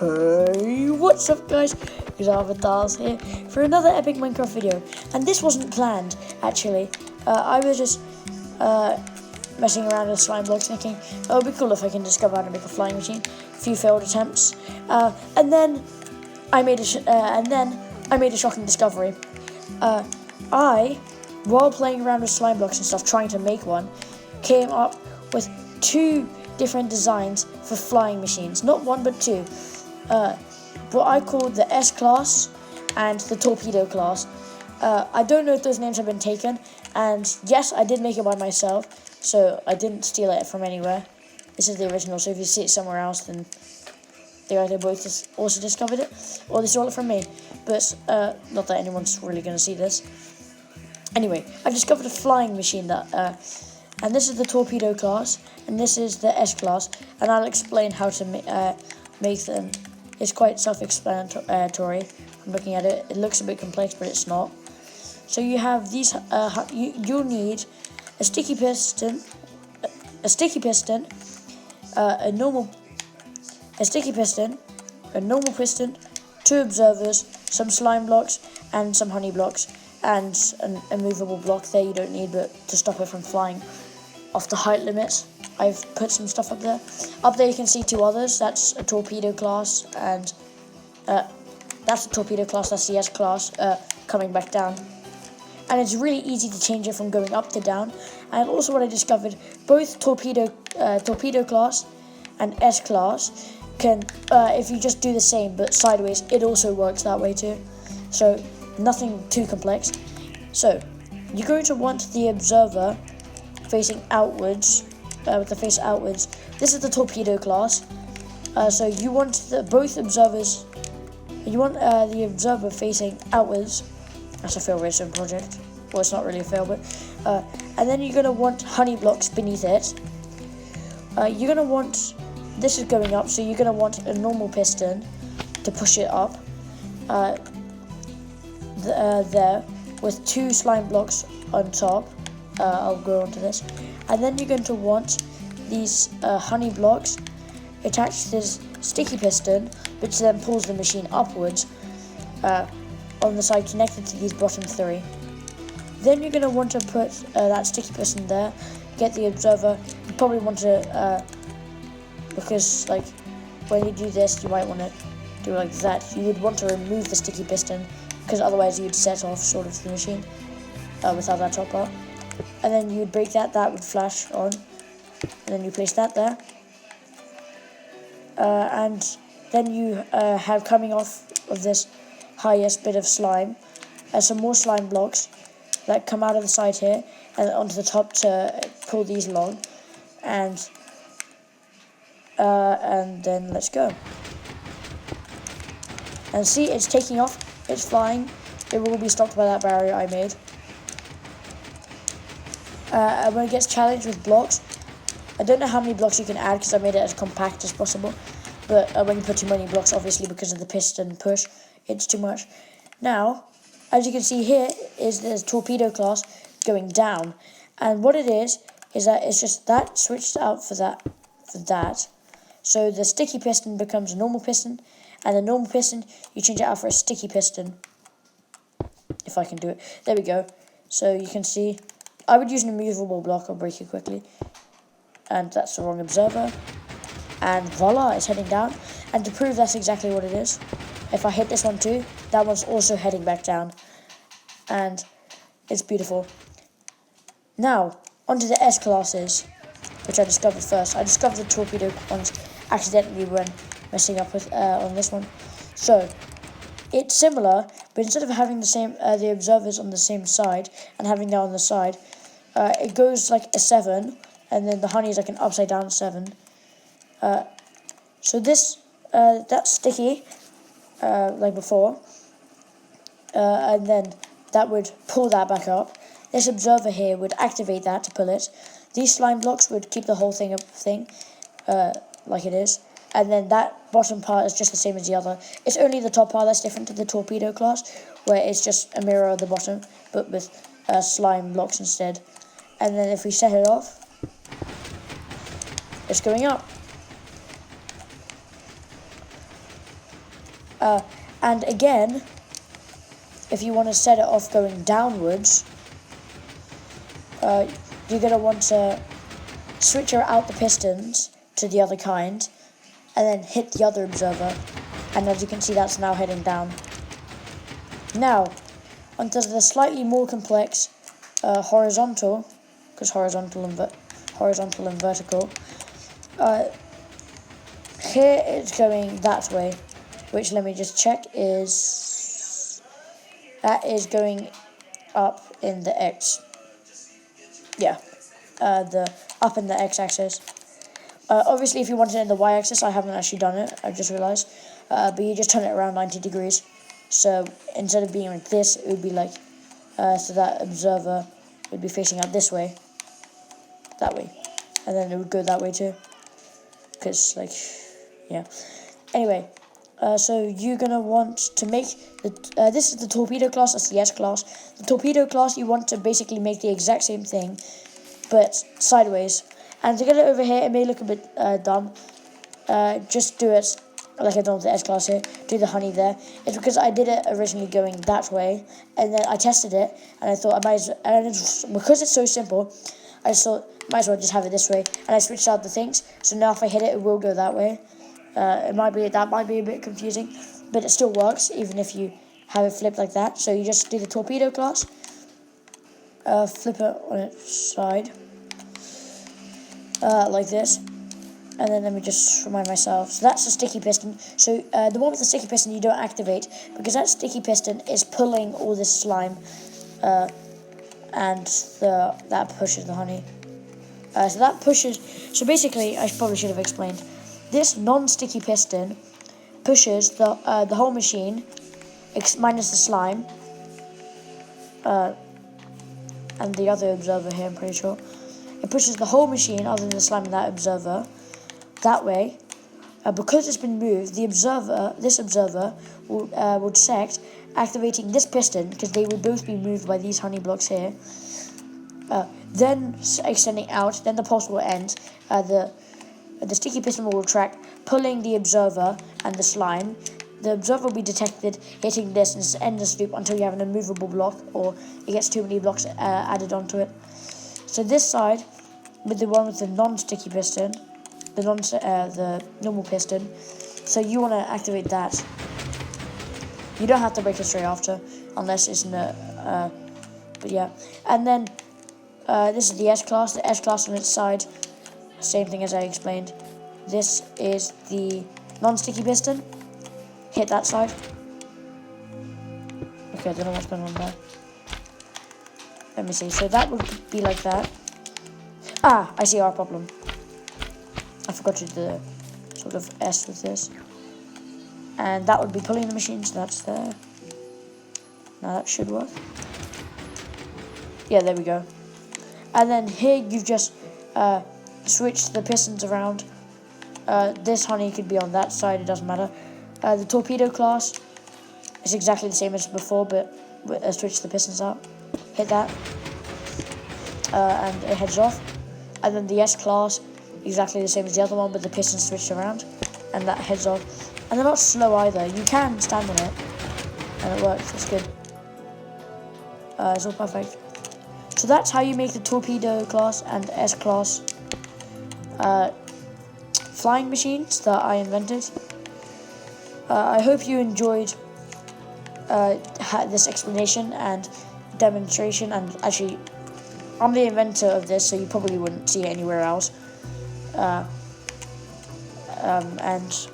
Hey, what's up guys? Xavatars here for another epic Minecraft video. And this wasn't planned, actually. I was just messing around with slime blocks thinking, oh, it'd be cool if I can discover how to make a flying machine. A few failed attempts. And then I made a shocking discovery. While playing around with slime blocks and stuff, trying to make one, came up with two different designs for flying machines. Not one, but two. What I called the S class and the torpedo class. I don't know if those names have been taken, and yes, I did make it by myself, so I didn't steal it from anywhere. This is the original, so if you see it somewhere else, then they either both also discovered it, or they stole it from me. But not that anyone's really going to see this. Anyway, I discovered a flying machine that, and this is the torpedo class, and this is the S class, and I'll explain how to make them. It's quite self-explanatory. I'm looking at it. It looks a bit complex, but it's not. So you have these. You'll need a sticky piston, a normal piston, two observers, some slime blocks, and some honey blocks, and a movable block there you don't need, but to stop it from flying off the height limits. I've put some stuff up there. Up there you can see two others. That's a torpedo class, and that's the torpedo class. That's the S class coming back down. And it's really easy to change it from going up to down. And also what I discovered, both torpedo class and S class can, if you just do the same but sideways, it also works that way too. So nothing too complex. So you're going to want the observer facing outwards, with the face outwards. This is the torpedo class. So you want both observers. You want the observer facing outwards. That's a fail racing project. Well, it's not really a fail, but and then you're gonna want honey blocks beneath it. You're gonna want, this is going up, so you're gonna want a normal piston to push it up. There with two slime blocks on top. I'll go on to this. And then you're going to want these honey blocks attached to this sticky piston, which then pulls the machine upwards on the side connected to these bottom three. Then you're going to want to put that sticky piston there, get the observer. You probably want to, because like when you do this, you might want to do like that. You would want to remove the sticky piston, because otherwise you'd set off sort of the machine without that top part. And then you would break that would flash on, and then you place that there. And then you have coming off of this highest bit of slime, some more slime blocks that come out of the side here and onto the top to pull these along. And then let's go. And see, it's taking off, it's flying. It will be stopped by that barrier I made. And when it gets challenged with blocks, I don't know how many blocks you can add because I made it as compact as possible. But when you put too many blocks, obviously because of the piston push, it's too much. Now, as you can see here, is the torpedo class going down. And what it is that it's just that switched out for that. So the sticky piston becomes a normal piston, and the normal piston, you change it out for a sticky piston. If I can do it. There we go. So you can see, I would use an immovable block, I'll break it quickly. And that's the wrong observer. And voila, it's heading down. And to prove that's exactly what it is, if I hit this one too, that one's also heading back down. And it's beautiful. Now, onto the S classes, which I discovered first. I discovered the torpedo ones accidentally when messing up with on this one. So, it's similar, but instead of having the same the observers on the same side and having that on the side, it goes like a 7, and then the honey is like an upside down 7. So this that's sticky, like before, and then that would pull that back up. This observer here would activate that to pull it. These slime blocks would keep the whole thing like it is. And then that bottom part is just the same as the other. It's only the top part that's different to the torpedo class, where it's just a mirror of the bottom, but with slime blocks instead. And then if we set it off, it's going up. And again, if you want to set it off going downwards, you're going to want to switch out the pistons to the other kind, and then hit the other observer, and as you can see, that's now heading down. Now, onto the slightly more complex horizontal, because horizontal and vertical. Here it's going that way, which, let me just check, that is going up in the X. Yeah, the up in the X-axis. Obviously, if you want it in the Y-axis, I haven't actually done it, I just realised. But you just turn it around 90 degrees. So instead of being like this, it would be like, so that observer would be facing out this way, that way. And then it would go that way too. Because, like, yeah. Anyway, so you're going to want to make, this is the torpedo class, that's the S class. The torpedo class, you want to basically make the exact same thing, but sideways. And to get it over here, it may look a bit dumb. Just do it like I've done with the S class here. Do the honey there. It's because I did it originally going that way, and then I tested it, and I thought I might as well, because it's so simple, I just thought might as well just have it this way, and I switched out the things. So now if I hit it, it will go that way. That might be a bit confusing, but it still works even if you have it flipped like that. So you just do the torpedo class, flip it on its side, like this, and then let me just remind myself. So that's the sticky piston. So the one with the sticky piston you don't activate, because that sticky piston is pulling all this slime, and that pushes the honey. So that pushes. So basically, I probably should have explained. This non-sticky piston pushes the whole machine, minus the slime, and the other observer here, I'm pretty sure. It pushes the whole machine, other than the slime and that observer, that way. Because it's been moved, this observer will detect activating this piston, because they will both be moved by these honey blocks here. Then extending out, then the pulse will end. The sticky piston will retract, pulling the observer and the slime. The observer will be detected hitting this, and it's an endless loop until you have an immovable block, or it gets too many blocks added onto it. So this side, with the one with the non-sticky piston, the normal piston, so you want to activate that. You don't have to break it straight after, unless it's in a, but yeah. And then, this is the S class. The S class on its side, same thing as I explained. This is the non-sticky piston. Hit that side. Okay, I don't know what's going on there. Let me see. So that would be like that. Ah, I see our problem. I forgot to do the sort of S with this. And that would be pulling the machine, so that's there. Now that should work. Yeah, there we go. And then here you've just switched the pistons around. This honey could be on that side, it doesn't matter. The torpedo class is exactly the same as before, but switch the pistons out. Hit that, and it heads off. And then the S class, exactly the same as the other one, but the pistons switched around, and that heads off. And they're not slow either. You can stand on it, and it works. It's good. It's all perfect. So that's how you make the torpedo class and S class flying machines that I invented. I hope you enjoyed this explanation and demonstration, and actually I'm the inventor of this, so you probably wouldn't see it anywhere else. And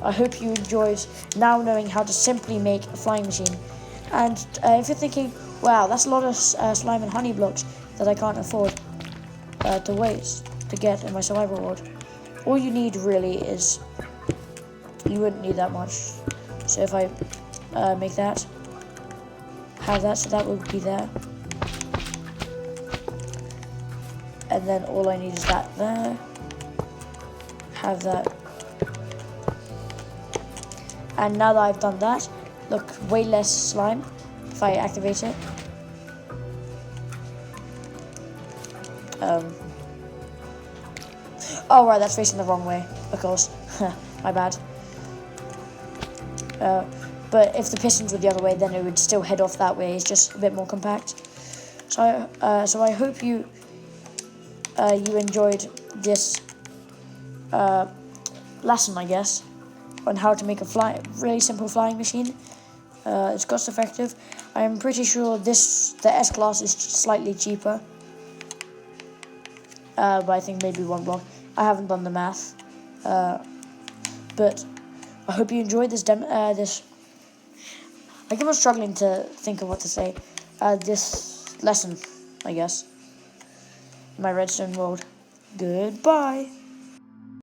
I hope you enjoyed now knowing how to simply make a flying machine. And if you're thinking, wow, that's a lot of slime and honey blocks that I can't afford to waste to get in my survival world, all you need really is, you wouldn't need that much. So if I make that, have that, so that would be there. And then all I need is that there. Have that. And now that I've done that, look, way less slime if I activate it. Oh right, that's facing the wrong way, of course. My bad. But if the pistons were the other way, then it would still head off that way. It's just a bit more compact. So I hope you enjoyed this lesson, I guess, on how to make a really simple flying machine. It's cost effective. I'm pretty sure the S-Class is slightly cheaper, but I think maybe 1 block. I haven't done the math, but I hope you enjoyed this this. I keep on struggling to think of what to say. This lesson, I guess, in my redstone world. Goodbye.